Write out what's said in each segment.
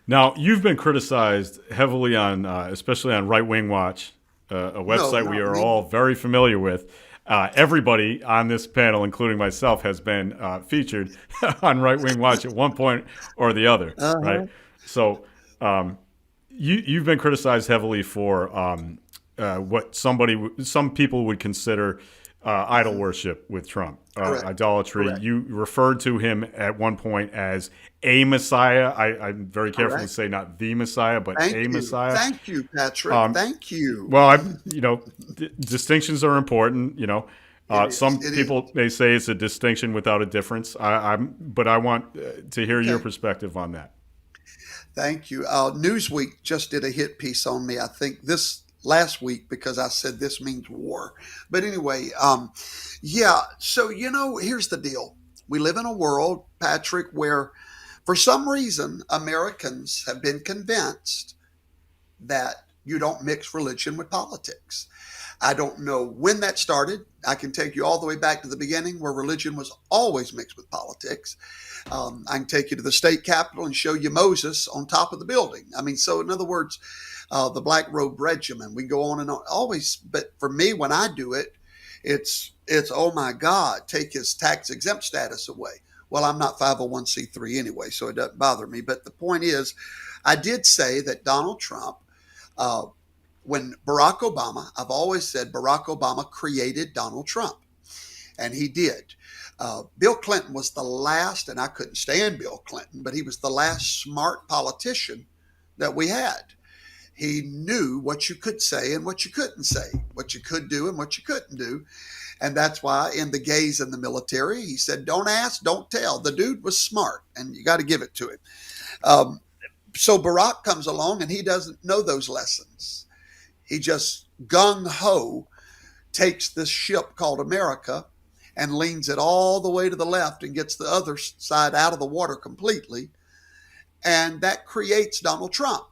Now, you've been criticized heavily on, especially on Right Wing Watch, a No, website we not are me. all very familiar with. Everybody on this panel, including myself, has been featured on Right Wing Watch at one point or the other, right? Uh-huh. So, um, you've been criticized heavily for what some people would consider idol Hmm. worship with Trump, Correct. idolatry. Correct. You referred to him at one point as a Messiah. I'm very careful to Correct. say not the Messiah, but Thank a you. Messiah. Thank you, Patrick. Um, Thank you. well, distinctions are important. Some It is. people may say it's a distinction without a difference. But I want to hear your Okay. perspective on that. Thank you. Newsweek just did a hit piece on me, I think this last week, because I said this means war. But anyway, yeah. So, here's the deal. We live in a world, Patrick, where for some reason Americans have been convinced that you don't mix religion with politics. I don't know when that started. I can take you all the way back to the beginning where religion was always mixed with politics. I can take you to the state capitol and show you Moses on top of the building. I mean, so in other words, the Black Robe Regimen, we go on and on always. But for me, when I do it, it's oh my God, take his tax exempt status away. Well, I'm not 501c3 anyway, so it doesn't bother me. But the point is, I did say that Donald Trump, uh, when Barack Obama, I've always said Barack Obama created Donald Trump, and he did. Bill Clinton was the last, and I couldn't stand Bill Clinton, but he was the last smart politician that we had. He knew what you could say and what you couldn't say, what you could do and what you couldn't do. And that's why in the gays in the military, he said, don't ask, don't tell. The dude was smart, and you got to give it to him. Um, so Barack comes along and he doesn't know those lessons. He just gung ho takes this ship called America and leans it all the way to the left and gets the other side out of the water completely. And that creates Donald Trump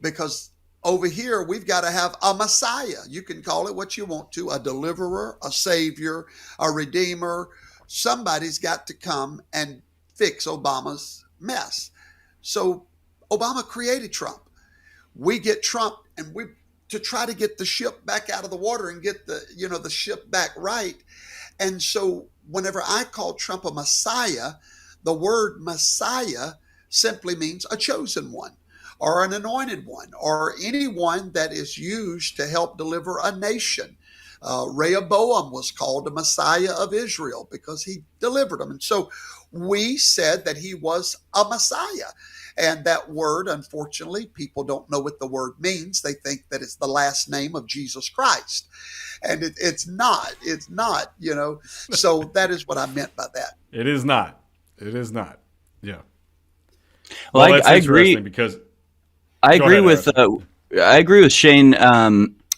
because over here we've got to have a Messiah. You can call it what you want to, a deliverer, a savior, a redeemer. Somebody's got to come and fix Obama's mess. So Obama created Trump. We get Trump and we to try to get the ship back out of the water and get the ship back right. And so whenever I call Trump a Messiah, the word Messiah simply means a chosen one or an anointed one or anyone that is used to help deliver a nation. Rehoboam was called the Messiah of Israel because he delivered them. And so we said that he was a Messiah. And that word, unfortunately, people don't know what the word means. They think that it's the last name of Jesus Christ. And it's not. It's not, So that is what I meant by that. It is not. It is not. Yeah. Well, Well, that's I interesting agree. because I go agree ahead, with Harrison. I agree with Shane.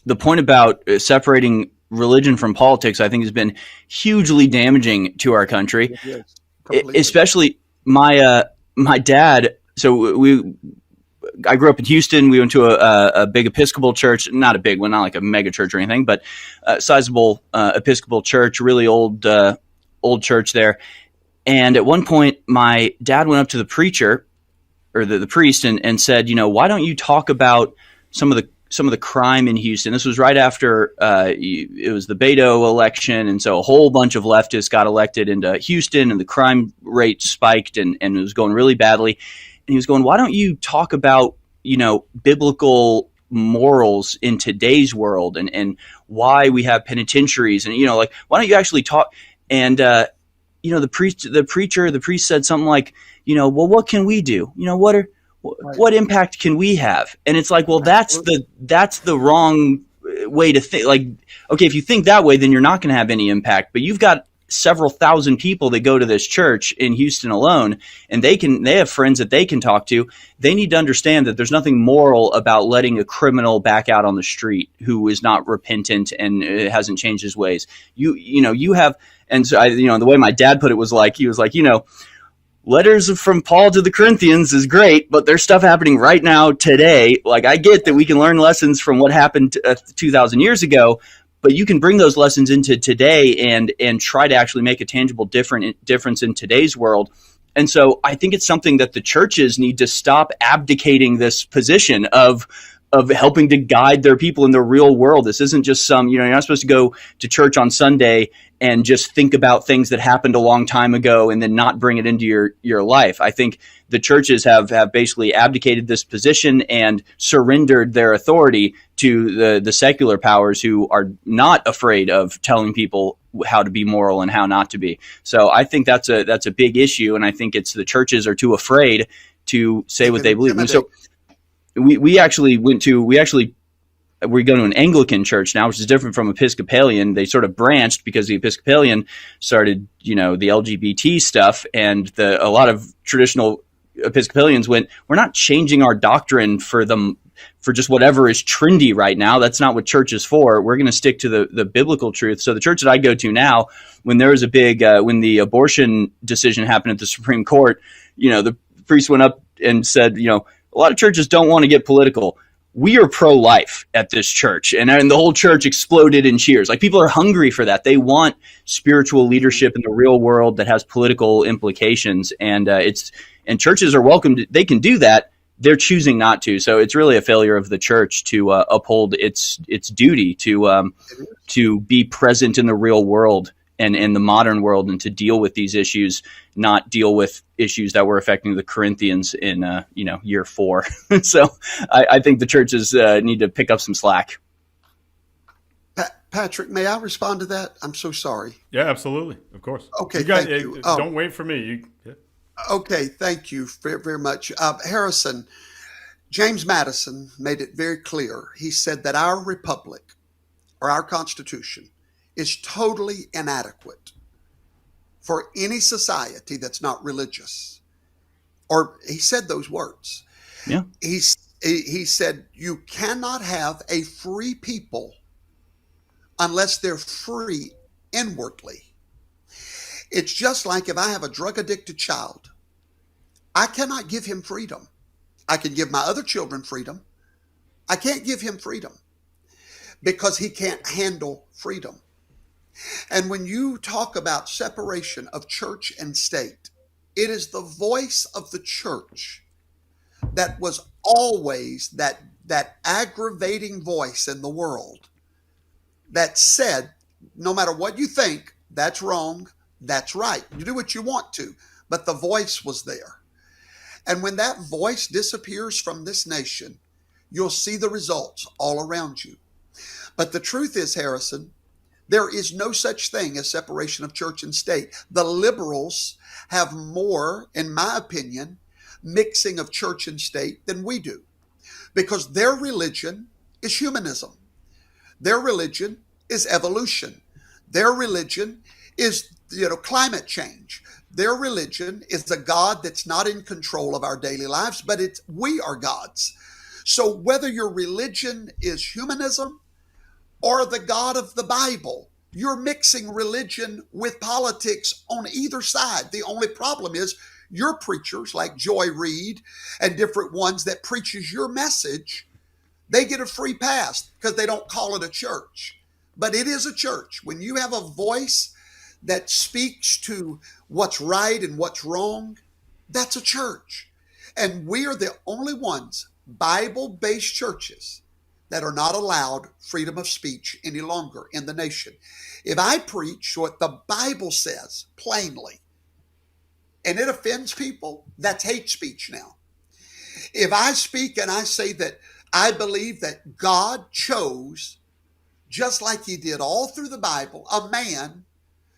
The point about separating religion from politics, I think, has been hugely damaging to our country. It is completely. Especially my dad. So I grew up in Houston. We went to a big Episcopal church, not a big one, not like a mega church or anything, but a sizable Episcopal church, really old church there. And at one point, my dad went up to the preacher or the priest and said, why don't you talk about some of the crime in Houston? This was right after it was the Beto election, and so a whole bunch of leftists got elected into Houston, and the crime rate spiked, and it was going really badly. And he was going, why don't you talk about biblical morals in today's world and why we have penitentiaries, and why don't you actually talk? And the priest said something like, well, what can we do? Right. What impact can we have? And it's like, well, Absolutely. that's the wrong way to think. Like, okay, if you think that way, then you're not going to have any impact. But you've got several thousand people that go to this church in Houston alone, and they have friends that they can talk to. They need to understand that there's nothing moral about letting a criminal back out on the street who is not repentant and hasn't changed his ways. You have, and so the way my dad put it was like, he was like, letters from Paul to the Corinthians is great, but there's stuff happening right now today. Like, I get that we can learn lessons from what happened 2,000 years ago, but you can bring those lessons into today and try to actually make a tangible difference in today's world. And so I think it's something that the churches need to stop abdicating this position of helping to guide their people in the real world. This isn't just you're not supposed to go to church on Sunday and just think about things that happened a long time ago and then not bring it into your life. I think the churches have basically abdicated this position and surrendered their authority to the secular powers, who are not afraid of telling people how to be moral and how not to be. So I think that's a big issue, and I think it's the churches are too afraid to say what they believe. And so we go to an Anglican church now, which is different from Episcopalian. They sort of branched because the Episcopalian started, the LGBT stuff, and a lot of traditional Episcopalians went, we're not changing our doctrine for just whatever is trendy right now. That's not what church is for. We're going to stick to the biblical truth. So the church that I go to now, when there was when the abortion decision happened at the Supreme Court, the priest went up and said, a lot of churches don't want to get political. We are pro-life at this church. And the whole church exploded in cheers. Like, people are hungry for that. They want spiritual leadership in the real world that has political implications. And churches are welcome they can do that. They're choosing not to. So it's really a failure of the church to uphold its duty to be present in the real world and in the modern world, and to deal with these issues, not deal with issues that were affecting the Corinthians in year 4. So I think the churches need to pick up some slack. Patrick, may I respond to that? I'm so sorry. Yeah, absolutely. Of course. Okay, thank you. Don't wait for me. Okay, thank you very, very much. Harrison, James Madison made it very clear. He said that our republic, or our Constitution, is totally inadequate for any society that's not religious. Or he said those words. Yeah. He said, you cannot have a free people unless they're free inwardly. It's just like if I have a drug addicted child, I cannot give him freedom. I can give my other children freedom. I can't give him freedom because he can't handle freedom. And when you talk about separation of church and state, it is the voice of the church that was always that aggravating voice in the world that said, no matter what you think, that's wrong, that's right. You do what you want to, but the voice was there. And when that voice disappears from this nation, you'll see the results all around you. But the truth is, Harrison, there is no such thing as separation of church and state. The liberals have more, in my opinion, mixing of church and state than we do, because their religion is humanism. Their religion is evolution. Their religion is, climate change. Their religion is a God that's not in control of our daily lives, but we are gods. So whether your religion is humanism or the God of the Bible, you're mixing religion with politics on either side. The only problem is your preachers like Joy Reid and different ones that preaches your message, they get a free pass because they don't call it a church. But it is a church. When you have a voice that speaks to what's right and what's wrong, that's a church. And we are the only ones, Bible-based churches, that are not allowed freedom of speech any longer in the nation. If I preach what the Bible says plainly, and it offends people, that's hate speech now. If I speak and I say that I believe that God chose, just like he did all through the Bible, a man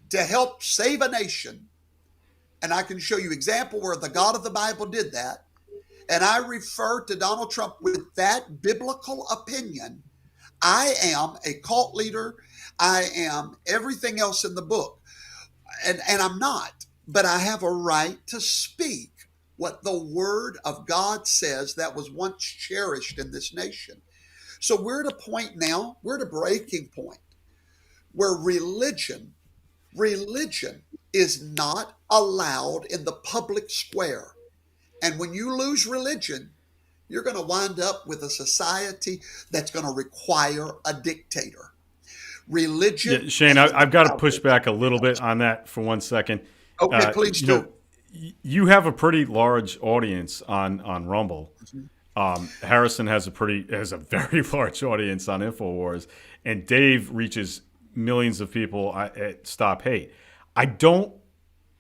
to help save a nation, and I can show you example where the God of the Bible did that, and I refer to Donald Trump with that biblical opinion, I am a cult leader. I am everything else in the book. And I'm not, but I have a right to speak what the word of God says that was once cherished in this nation. So we're at a point now, we're at a breaking point where religion is not allowed in the public square. And when you lose religion, you're going to wind up with a society that's going to require a dictator. Religion. Yeah, Shane, I've got to push back a little bit on that for 1 second. Okay, please do. you have a pretty large audience on Rumble. Mhm. Harrison has a very large audience on Infowars, and Dave reaches millions of people at Stop Hate. I don't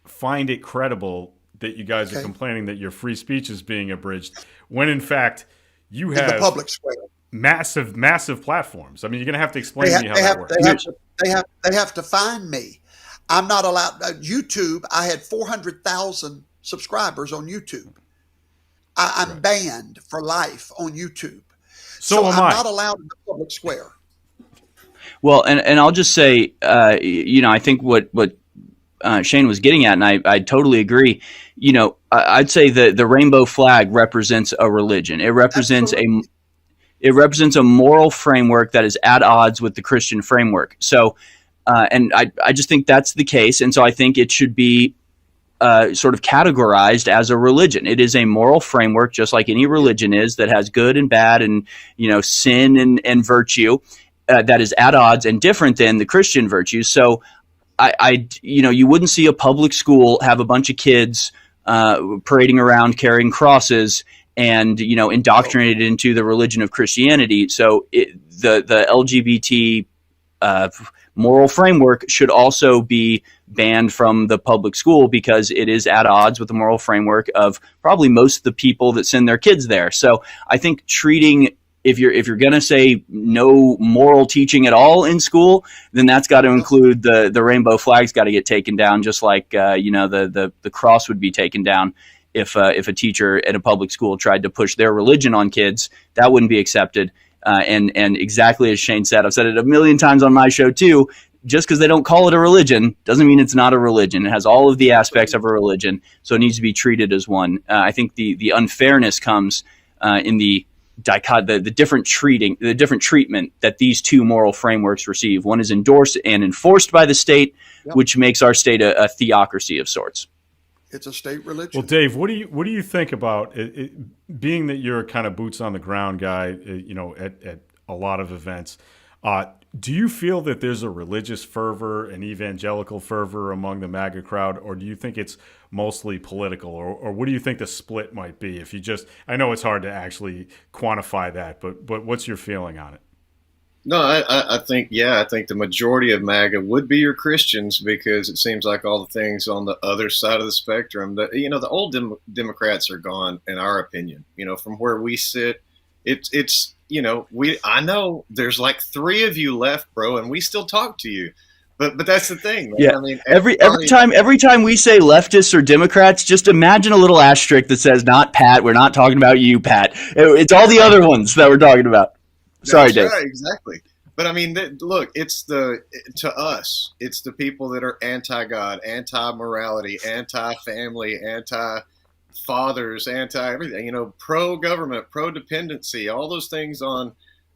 find it credible that you guys are Okay. complaining that your free speech is being abridged when in fact you In the have public square. massive platforms. I mean, you're going to have to They explain to have, me how they that have, works. they have to find me. I'm not allowed. YouTube, I had 400,000 subscribers on YouTube. I'm Right. banned for life on YouTube. So So am I'm I. not allowed in the public square. Well, and I'll just say, I think what Shane was getting at, and I totally agree. I'd say the rainbow flag represents a religion. Absolutely. It represents a moral framework that is at odds with the Christian framework. So, and I just think that's the case, and so I think it should be sort of categorized as a religion. It is a moral framework, just like any religion is, that has good and bad, and sin and virtue, that is at odds and different than the Christian virtues. So, you wouldn't see a public school have a bunch of kids parading around carrying crosses and indoctrinated into the religion of Christianity. So the LGBT moral framework should also be banned from the public school because it is at odds with the moral framework of probably most of the people that send their kids there. So I think if you're going to say no moral teaching at all in school, then that's got to include the rainbow flag's got to get taken down, just like the cross would be taken down if a teacher at a public school tried to push their religion on kids. That wouldn't be accepted. And exactly as Shane said, I've said it a million times on my show too. Just because they don't call it a religion doesn't mean it's not a religion. It has all of the aspects of a religion, so it needs to be treated as one. I think the unfairness comes in the different treatment that these two moral frameworks receive. One is endorsed and enforced by the state, Yep. which makes our state a theocracy of sorts. It's a state religion. Well, Dave, what do you think about it, being that you're a kind of boots on the ground guy, at a lot of events? Do you feel that there's a religious fervor and evangelical fervor among the MAGA crowd, or do you think it's mostly political, or what do you think the split might be? If you I know it's hard to actually quantify that, but what's your feeling on it? No, I think the majority of MAGA would be your Christians, because it seems like all the things on the other side of the spectrum, the old Democrats are gone, in our opinion. From where we sit, it's I know there's like 3 of you left, bro, and we still talk to you. But that's the thing, man. Yeah. I mean, Every time we say leftists or Democrats, just imagine a little asterisk that says "not Pat." We're not talking about you, Pat. It's all the other ones that we're talking about. Sorry, Dave. Right, exactly. But I mean, look, to us, it's the people that are anti-God, anti-morality, anti-family, anti-fathers, anti-everything, pro-government, pro-dependency, all those things on,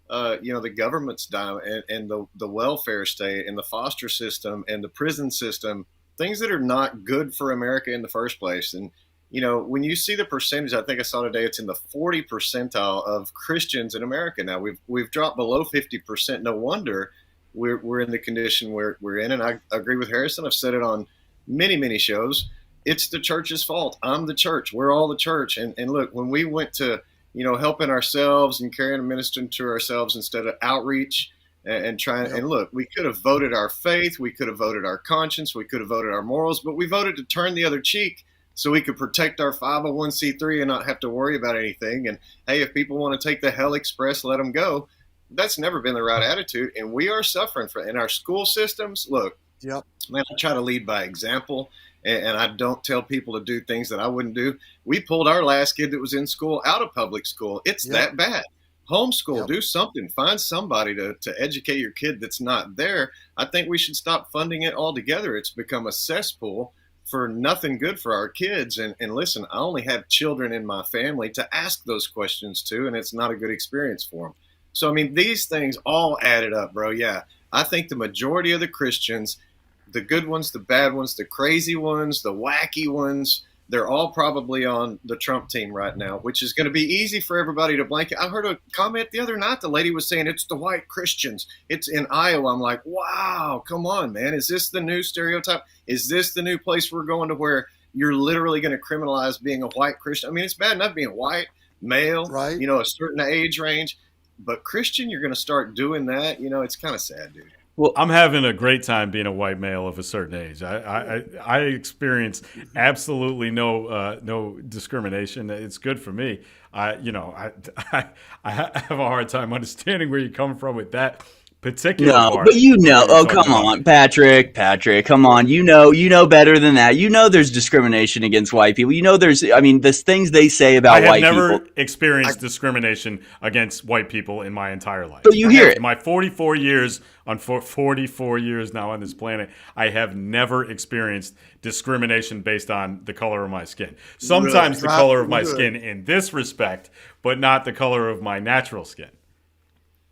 the government's dime, and the welfare state and the foster system and the prison system, things that are not good for America in the first place. And when you see the percentage, I think I saw today, it's in the 40 percentile of Christians in America now. We've dropped below 50%. No wonder we're in the condition we're in. And I agree with Harrison. I've said it on many shows. It's the church's fault. I'm the church. We're all the church. And look, when we went to helping ourselves and caring and ministering to ourselves instead of outreach and trying, and look, we could have voted our faith, we could have voted our conscience, we could have voted our morals, but we voted to turn the other cheek, so we could protect our 501c3 and not have to worry about anything. And hey, if people want to take the Hell Express, let them go. That's never been the right attitude, and we are suffering in our school systems. Look, Yep. man, I try to lead by example, and I don't tell people to do things that I wouldn't do. We pulled our last kid that was in school out of public school. It's that bad. Homeschool, do something. Find somebody to educate your kid that's not there. I think we should stop funding it altogether. It's become a cesspool for nothing good for our kids. And listen, I only have children in my family to ask those questions to, and it's not a good experience for them. So, I mean, these things all added up, bro. Yeah, I think the majority of the Christians, the good ones, the bad ones, the crazy ones, the wacky ones, they're all probably on the Trump team right now, which is going to be easy for everybody to blanket. I heard a comment the other night. The lady was saying it's the white Christians. It's in Iowa. I'm like, wow, come on, man. Is this the new stereotype? Is this the new place we're going to where, you're literally going to criminalize being a white Christian. I mean, it's bad enough being white, male, Right. you know, a certain age range, but Christian, you're going to start doing that. You know, it's kind of sad, dude. Well, I'm having a great time being a white male of a certain age. I experience absolutely no discrimination. It's good for me. I have a hard time understanding where you're coming from with that particular no, part. but you know, where you're oh, talking come about- on, Patrick, come on. You know better than that. You know there's discrimination against white people. You know there's things they say about I have white never people. experienced discrimination against white people in my entire life. But you hear it. My 44 years on 44 years now on this planet, I have never experienced discrimination based on the color of my skin. Sometimes the Right. color of my Good. skin in this respect, but not the color of my natural skin.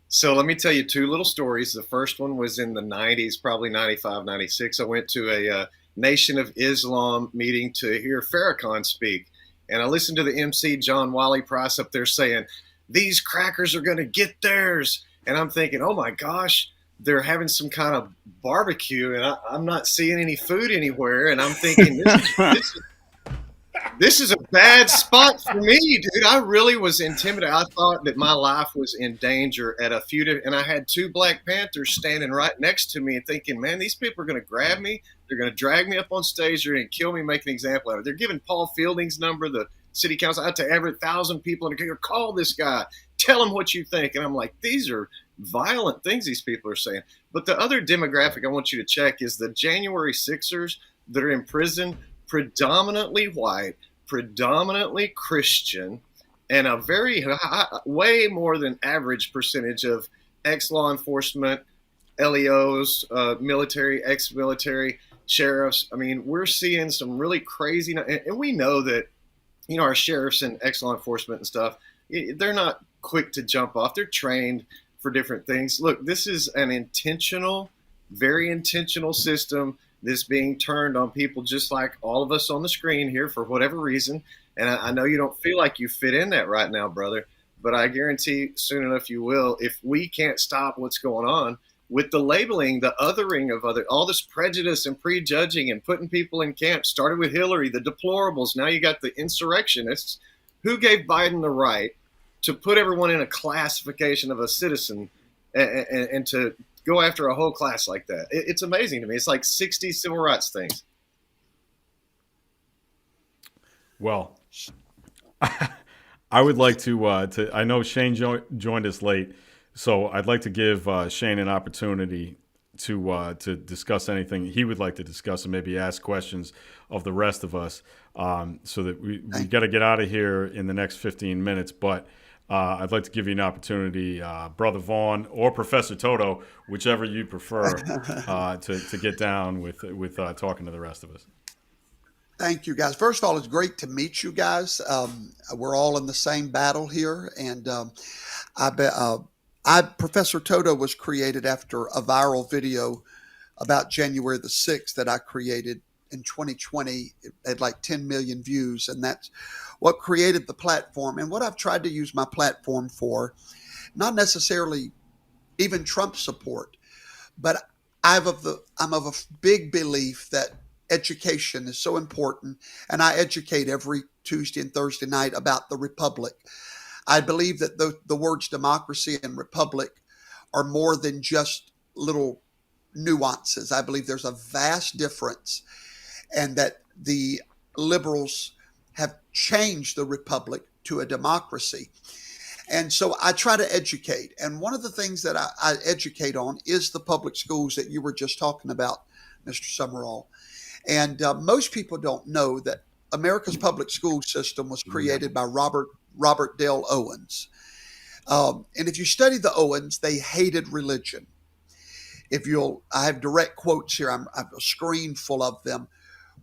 So let me tell you two little stories. The first one was in the 90s, probably 95, 96. I went to a Nation of Islam meeting to hear Farrakhan speak. And I listened to the MC, John Wiley Price, up there saying, these crackers are going to get theirs. And I'm thinking, oh my gosh, they're having some kind of barbecue and I'm not seeing any food anywhere. And I'm thinking, this is a bad spot for me, dude. I really was intimidated. I thought that my life was in danger at a few different, and I had two Black Panthers standing right next to me and thinking, man, these people are going to grab me. They're going to drag me up on stage. They're going to kill me, make an example out of it. They're giving Paul Fielding's number, the city council, out to every 1,000 people, and they're call this guy. Tell him what you think. And I'm like, these are violent things these people are saying. But the other demographic I want you to check is the January Sixers that are in prison, predominantly white, predominantly Christian, and a very high, way more than average percentage of ex-law enforcement, LEOs, military, ex-military, sheriffs. I mean, we're seeing some really crazy, and we know that, you know, our sheriffs and ex-law enforcement and stuff, they're not quick to jump off. They're trained for different things. Look, this is an intentional, very intentional system that's being turned on people just like all of us on the screen here for whatever reason. And I know you don't feel like you fit in that right now, brother, but I guarantee soon enough you will. If we can't stop what's going on with the labeling, the othering of all this prejudice and prejudging and putting people in camps, started with Hillary, the deplorables. Now you got the insurrectionists. Who gave Biden the right to put everyone in a classification of a citizen and to go after a whole class like that? It's amazing to me. It's like 60 civil rights things. Well, I would like to I know Shane joined us late, so I'd like to give Shane an opportunity to discuss anything he would like to discuss and maybe ask questions of the rest of us, so that we got to get out of here in the next 15 minutes. But I'd like to give you an opportunity, Brother Vaughn or Professor Toto, whichever you prefer, to get down with talking to the rest of us. Thank you, guys. First of all, it's great to meet you guys. We're all in the same battle here, and Professor Toto was created after a viral video about January the 6th that I created in 2020. It had like 10 million views, and that's what created the platform. And what I've tried to use my platform for, not necessarily even Trump support, but I'm of a big belief that education is so important, and I educate every Tuesday and Thursday night about the republic. I believe that the words democracy and republic are more than just little nuances. I believe there's a vast difference, and that the liberals have changed the republic to a democracy. And so I try to educate. And one of the things that I educate on is the public schools that you were just talking about, Mr. Summerall. And most people don't know that America's public school system was created by Robert Dale Owens. And if you study the Owens, they hated religion. I have direct quotes here. I have a screen full of them,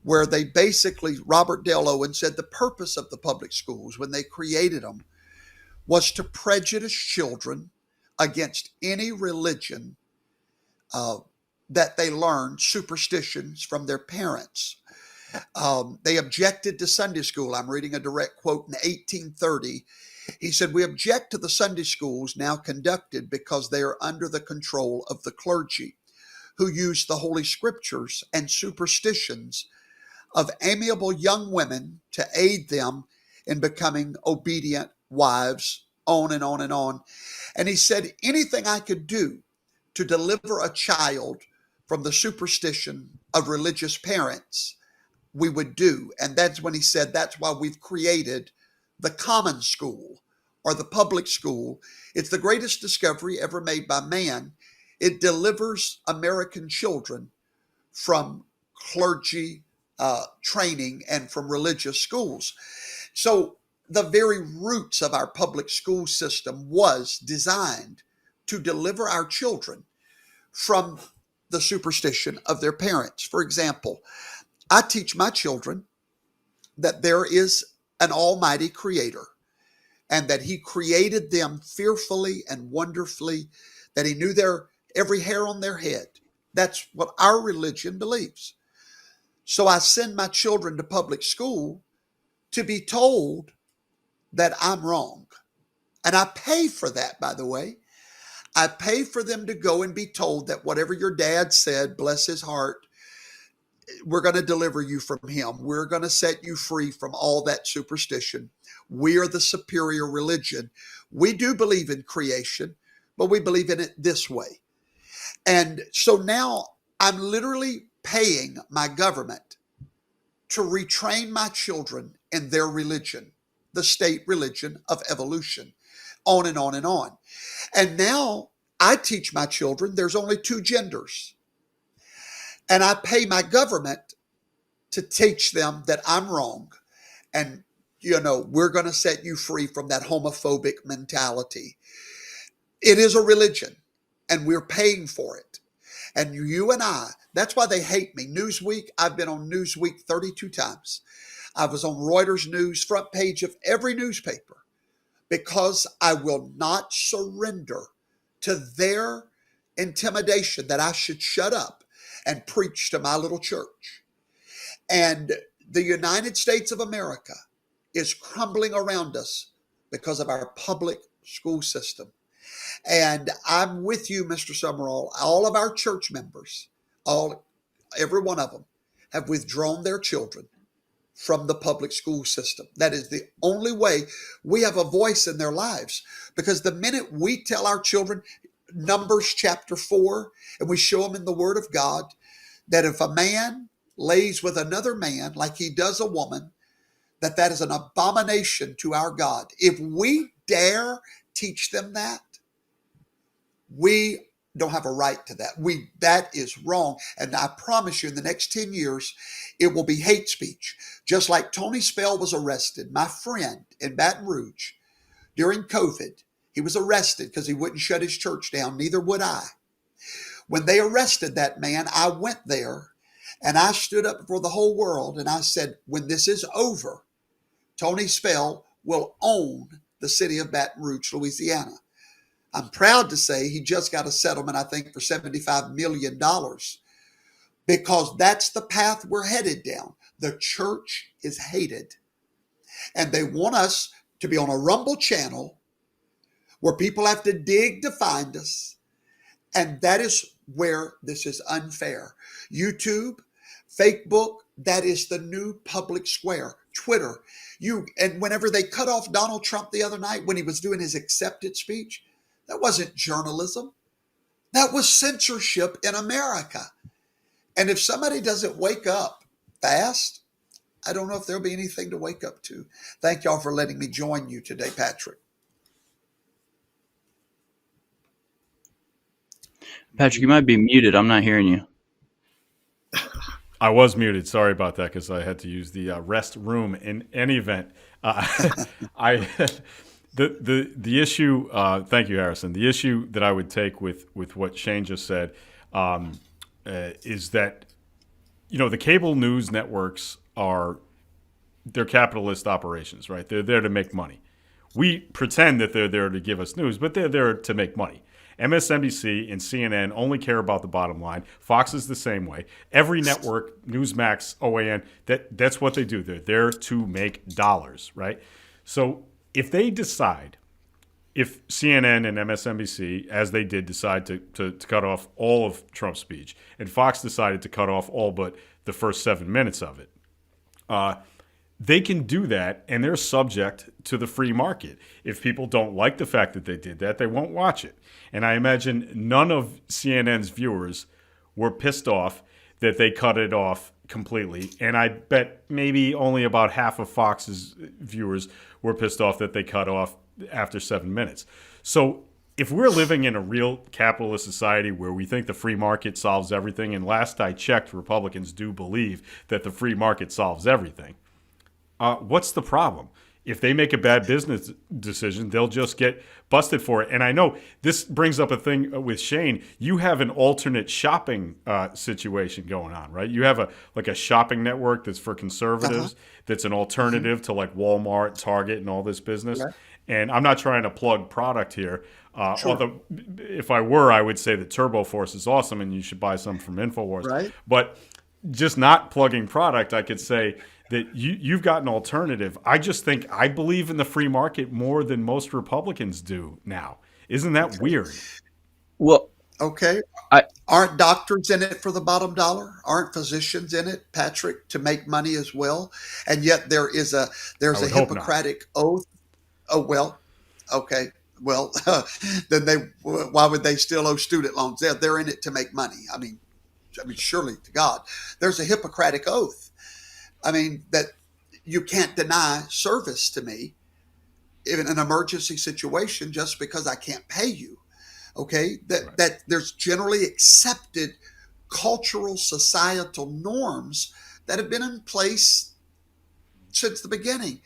where they basically, Robert Dale Owens said the purpose of the public schools when they created them was to prejudice children against any religion that they learned, superstitions from their parents. They objected to Sunday school. I'm reading a direct quote in 1830. He said, "We object to the Sunday schools now conducted because they are under the control of the clergy, who use the Holy Scriptures and superstitions of amiable young women to aid them in becoming obedient wives, on and on and on. And he said, anything I could do to deliver a child from the superstition of religious parents, we would do. And that's when he said, that's why we've created the common school or the public school. It's the greatest discovery ever made by man. It delivers American children from clergy training and from religious schools. So the very roots of our public school system was designed to deliver our children from the superstition of their parents. For example, I teach my children that there is an almighty creator and that he created them fearfully and wonderfully, that he knew their every hair on their head. That's what our religion believes. So I send my children to public school to be told that I'm wrong. And I pay for that, by the way. I pay for them to go and be told that whatever your dad said, bless his heart, we're going to deliver you from him. We're going to set you free from all that superstition. We are the superior religion. We do believe in creation, but we believe in it this way. And so now I'm literally paying my government to retrain my children in their religion, the state religion of evolution, on and on and on. And now I teach my children there's only two genders. And I pay my government to teach them that I'm wrong. And, we're going to set you free from that homophobic mentality. It is a religion, and we're paying for it. And you and I, that's why they hate me. Newsweek, I've been on Newsweek 32 times. I was on Reuters News, front page of every newspaper, because I will not surrender to their intimidation that I should shut up and preach to my little church. And the United States of America is crumbling around us because of our public school system. And I'm with you, Mr. Summerall. All of our church members, every one of them, have withdrawn their children from the public school system. That is the only way we have a voice in their lives. Because the minute we tell our children, Numbers chapter 4, and we show them in the Word of God, that if a man lays with another man like he does a woman, that is an abomination to our God. If we dare teach them that, we don't have a right to that. That is wrong. And I promise you, in the next 10 years, it will be hate speech. Just like Tony Spell was arrested, my friend in Baton Rouge, during COVID. He was arrested because he wouldn't shut his church down. Neither would I. When they arrested that man, I went there and I stood up before the whole world and I said, when this is over, Tony Spell will own the city of Baton Rouge, Louisiana. I'm proud to say he just got a settlement, I think, for $75 million, because that's the path we're headed down. The church is hated. And they want us to be on a Rumble channel where people have to dig to find us. And that is where this is unfair. YouTube, Facebook, that is the new public square. Twitter, and whenever they cut off Donald Trump the other night when he was doing his acceptance speech, that wasn't journalism. That was censorship in America. And if somebody doesn't wake up fast, I don't know if there'll be anything to wake up to. Thank y'all for letting me join you today, Patrick. Patrick, you might be muted. I'm not hearing you. I was muted. Sorry about that, because I had to use the rest room in any event. The issue. Thank you, Harrison. The issue that I would take with what Shane just said is that the cable news networks they're capitalist operations, right? They're there to make money. We pretend that they're there to give us news, but they're there to make money. MSNBC and CNN only care about the bottom line. Fox is the same way. Every network, Newsmax, OAN, that's what they do. They're there to make dollars, right? So if they decide, if CNN and MSNBC, as they did, decide to cut off all of Trump's speech, and Fox decided to cut off all but the first 7 minutes of it, they can do that, and they're subject to the free market. If people don't like the fact that they did that, they won't watch it. And I imagine none of CNN's viewers were pissed off that they cut it off completely. And I bet maybe only about half of Fox's viewers were pissed off that they cut off after 7 minutes. So if we're living in a real capitalist society where we think the free market solves everything, and last I checked, Republicans do believe that the free market solves everything, what's the problem? If they make a bad business decision, they'll just get busted for it. And I know this brings up a thing with Shane. You have an alternate shopping situation going on, right? You have a shopping network that's for conservatives, that's an alternative to like Walmart, Target, and all this business. Right. And I'm not trying to plug product here. Sure. Although if I were, I would say that Turbo Force is awesome and you should buy some from InfoWars. Right. But just not plugging product, I could say that you've got an alternative. I believe in the free market more than most Republicans do now. Isn't that weird? Well, okay. Aren't doctors in it for the bottom dollar? Aren't physicians in it, Patrick, to make money as well? And yet there's a Hippocratic oath. Oh, well, okay. Well, then why would they still owe student loans? They're in it to make money. I mean, surely to God, there's a Hippocratic oath. I mean, that you can't deny service to me in an emergency situation just because I can't pay you. Okay. That there's generally accepted cultural, societal norms that have been in place since the beginning.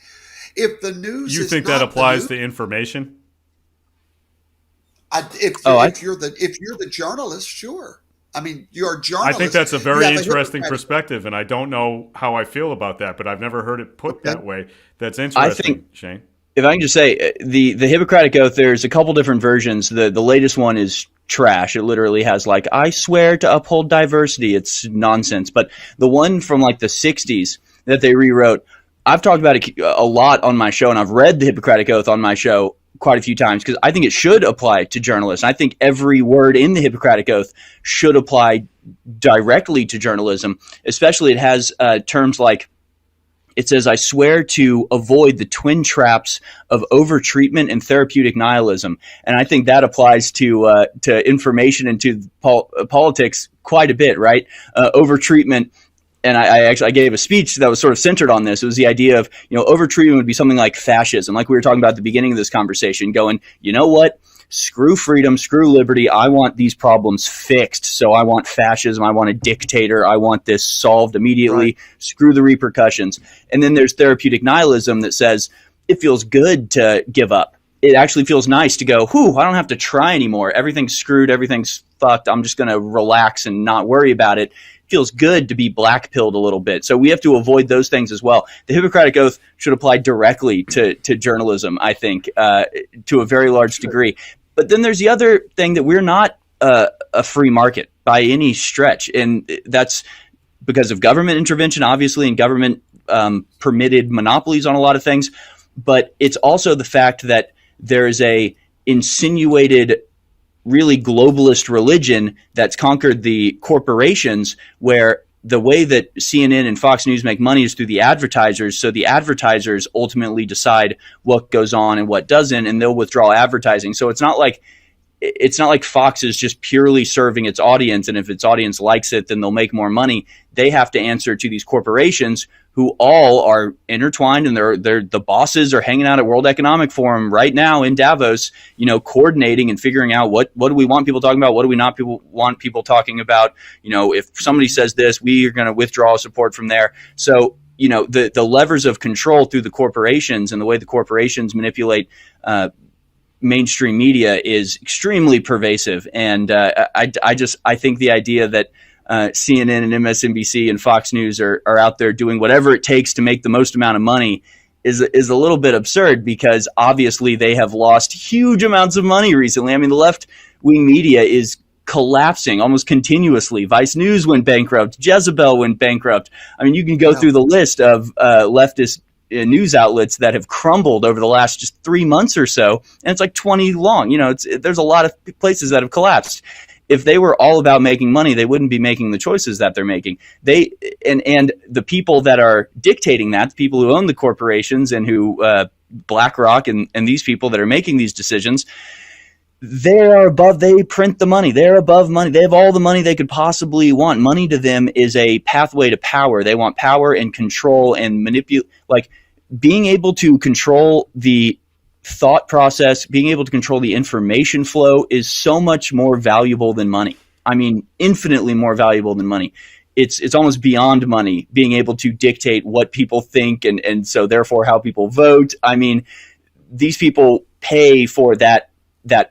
If the news you think that applies to information? If you're the journalist, sure. I mean, you're a journalist. I think that's a very interesting perspective, and I don't know how I feel about that, but I've never heard it put that way. That's interesting, Shane. If I can just say, the Hippocratic Oath, there's a couple different versions. The latest one is trash. It literally has like, I swear to uphold diversity. It's nonsense. But the one from like the 60s that they rewrote, I've talked about it a lot on my show, and I've read the Hippocratic Oath on my show quite a few times because I think it should apply to journalists. I think every word in the Hippocratic Oath should apply directly to journalism, especially it has terms like, it says, I swear to avoid the twin traps of overtreatment and therapeutic nihilism. And I think that applies to information and to politics quite a bit, right? Overtreatment. And I gave a speech that was sort of centered on this. It was the idea of, overtreatment would be something like fascism, like we were talking about at the beginning of this conversation, going, you know what? Screw freedom, screw liberty. I want these problems fixed. So I want fascism. I want a dictator. I want this solved immediately. Right. Screw the repercussions. And then there's therapeutic nihilism that says it feels good to give up. It actually feels nice to go, I don't have to try anymore. Everything's screwed. Everything's fucked. I'm just going to relax and not worry about it. Feels good to be black-pilled a little bit. So we have to avoid those things as well. The Hippocratic Oath should apply directly to journalism, I think, to a very large degree. But then there's the other thing that we're not a free market by any stretch. And that's because of government intervention, obviously, and government permitted monopolies on a lot of things. But it's also the fact that there is a insinuated really globalist religion that's conquered the corporations, where the way that CNN and Fox News make money is through the advertisers. So the advertisers ultimately decide what goes on and what doesn't, and they'll withdraw advertising. So it's not like Fox is just purely serving its audience, and if its audience likes it, then they'll make more money. They have to answer to these corporations who all are intertwined, and they're the bosses are hanging out at World Economic Forum right now in Davos, coordinating and figuring out what do we want people talking about, what do we not want people talking about. If somebody says this, we are going to withdraw support from there. So the levers of control through the corporations and the way the corporations manipulate mainstream media is extremely pervasive. And I think the idea that CNN and MSNBC and Fox News are out there doing whatever it takes to make the most amount of money is a little bit absurd, because obviously they have lost huge amounts of money recently. I mean, the left-wing media is collapsing almost continuously. Vice News went bankrupt. Jezebel went bankrupt. I mean, you can go through the list of leftist news outlets that have crumbled over the last just 3 months or so, and it's like 20 long. There's a lot of places that have collapsed. if they were all about making money, they wouldn't be making the choices that they're making. And the people that are dictating that, the people who own the corporations and who BlackRock and these people that are making these decisions, they print the money. They're above money. They have all the money they could possibly want. Money to them is a pathway to power. They want power and control and manipulate, like being able to control the thought process, being able to control the information flow is so much more valuable than money. I mean, infinitely more valuable than money. It's almost beyond money, being able to dictate what people think and so therefore how people vote. I mean, these people pay for that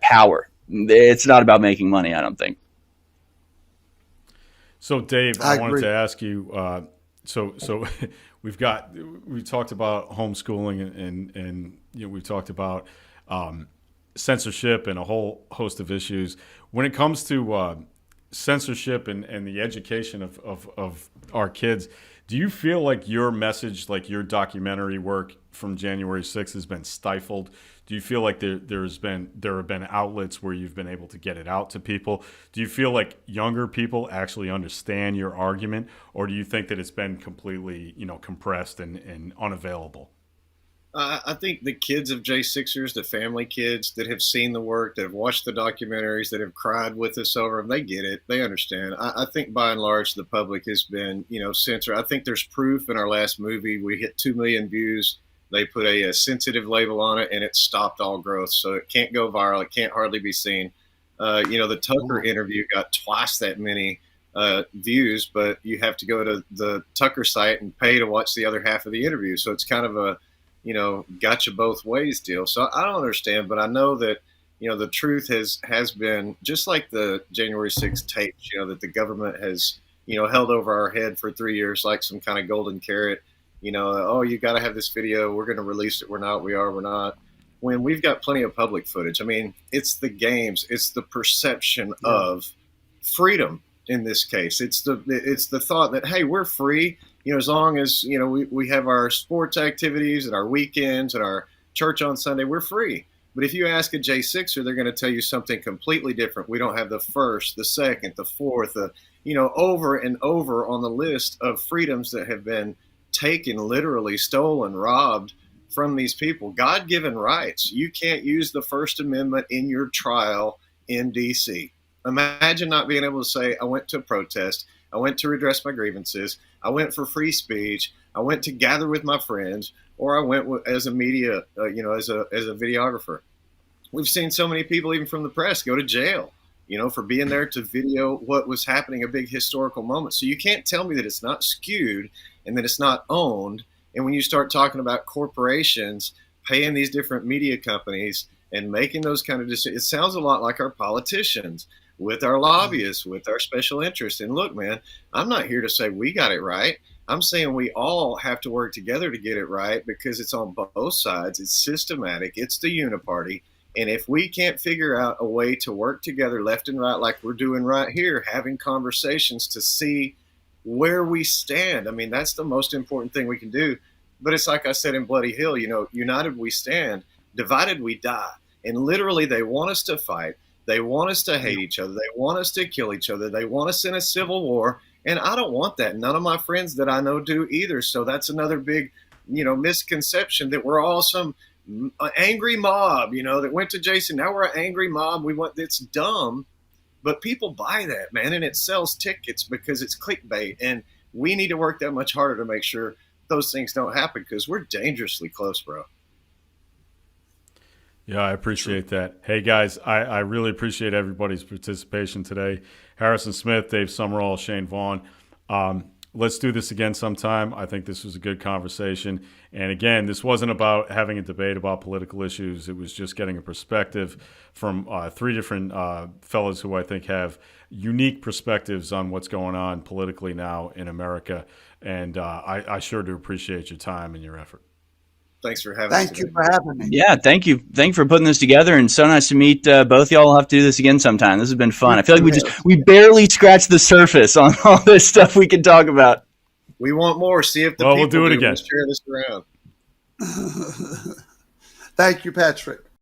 power. It's not about making money, I don't think. So Dave, I wanted to ask you, so we talked about homeschooling and we've talked about censorship and a whole host of issues. When it comes to censorship and the education of our kids, do you feel like your message, like your documentary work from January 6th has been stifled? Do you feel like there have been outlets where you've been able to get it out to people? Do you feel like younger people actually understand your argument, or do you think that it's been completely, compressed and unavailable? I think the kids of J6ers, the family kids that have seen the work, that have watched the documentaries, that have cried with us over them, they get it. They understand. I think by and large, the public has been, censored. I think there's proof in our last movie. We hit 2 million views. They put a sensitive label on it, and it stopped all growth. So it can't go viral. It can't hardly be seen. The Tucker interview got twice that many views, but you have to go to the Tucker site and pay to watch the other half of the interview. So it's kind of a gotcha both ways deal. So I don't understand, but I know that, the truth has been just like the January 6th tapes, that the government has, held over our head for 3 years, like some kind of golden carrot, oh, you got to have this video. We're going to release it. We're not. When we've got plenty of public footage. I mean, it's the games. It's the perception of freedom in this case. It's the thought that, hey, we're free. As long as, we have our sports activities and our weekends and our church on Sunday, we're free. But if you ask a J6er, they're going to tell you something completely different. We don't have the first, the second, the fourth, over and over on the list of freedoms that have been taken, literally stolen, robbed from these people. God-given rights. You can't use the First Amendment in your trial in D.C. Imagine not being able to say, I went to a protest. I went to redress my grievances. I went for free speech. I went to gather with my friends, or I went as a media, as a videographer. We've seen so many people, even from the press, go to jail, for being there to video what was happening, a big historical moment. So you can't tell me that it's not skewed and that it's not owned. And when you start talking about corporations paying these different media companies and making those kind of decisions, it sounds a lot like our politicians, with our lobbyists, with our special interests. And look, man, I'm not here to say we got it right. I'm saying we all have to work together to get it right, because it's on both sides. It's systematic. It's the uniparty. And if we can't figure out a way to work together left and right, like we're doing right here, having conversations to see where we stand, I mean, that's the most important thing we can do. But it's like I said in Bloody Hill, united we stand, divided we die. And literally they want us to fight. They want us to hate each other. They want us to kill each other. They want us in a civil war. And I don't want that. None of my friends that I know do either. So that's another big, misconception that we're all some angry mob, that went to Jason. Now we're an angry mob. It's dumb. But people buy that, man. And it sells tickets because it's clickbait. And we need to work that much harder to make sure those things don't happen, because we're dangerously close, bro. Yeah, I appreciate that. Hey, guys, I really appreciate everybody's participation today. Harrison Smith, Dave Summerall, Shane Vaughn. Let's do this again sometime. I think this was a good conversation. And again, this wasn't about having a debate about political issues. It was just getting a perspective from 3 different fellows who I think have unique perspectives on what's going on politically now in America. And I sure do appreciate your time and your effort. Thanks for having Thank you for having me. Yeah, thank you. Thank you for putting this together, and so nice to meet both y'all. We'll have to do this again sometime. This has been fun. I feel like we barely scratched the surface on all this stuff we can talk about. We want more. See if the people we'll do it again. Share this around. Thank you, Patrick.